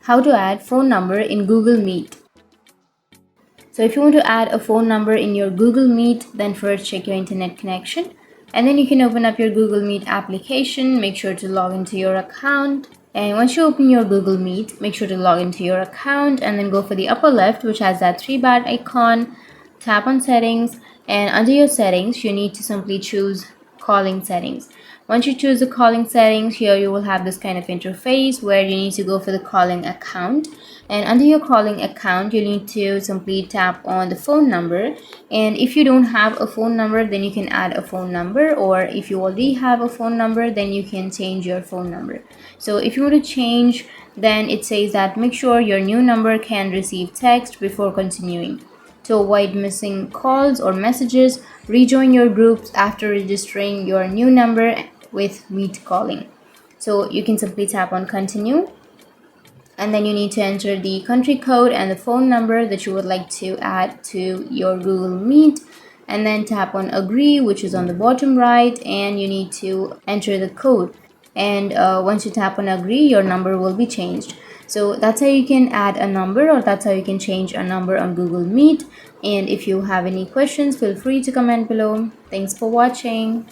How to add phone number in Google Meet. So if you want to add a phone number in your Google Meet, then first check your internet connection, and then you can open up your Google Meet application. Make sure to log into your account, and once you open your Google Meet, make sure to log into your account and then go for the upper left, which has that 3 bar icon. Tap on settings, and under your settings you need to simply choose calling settings. Once you choose the calling settings, here you will have this kind of interface where you need to go for the calling account, and under your calling account you need to simply tap on the phone number. And if you don't have a phone number, then you can add a phone number, or if you already have a phone number, then you can change your phone number. So if you want to change, then it says that make sure your new number can receive text before continuing. To avoid missing calls or messages, rejoin your groups after registering your new number with Meet Calling. So you can simply tap on continue, and then you need to enter the country code and the phone number that you would like to add to your Google Meet, and then tap on agree, which is on the bottom right, and you need to enter the code. And once you tap on agree, your number will be changed. So that's how you can add a number, or that's how you can change a number on Google Meet. And if you have any questions, feel free to comment below. Thanks for watching.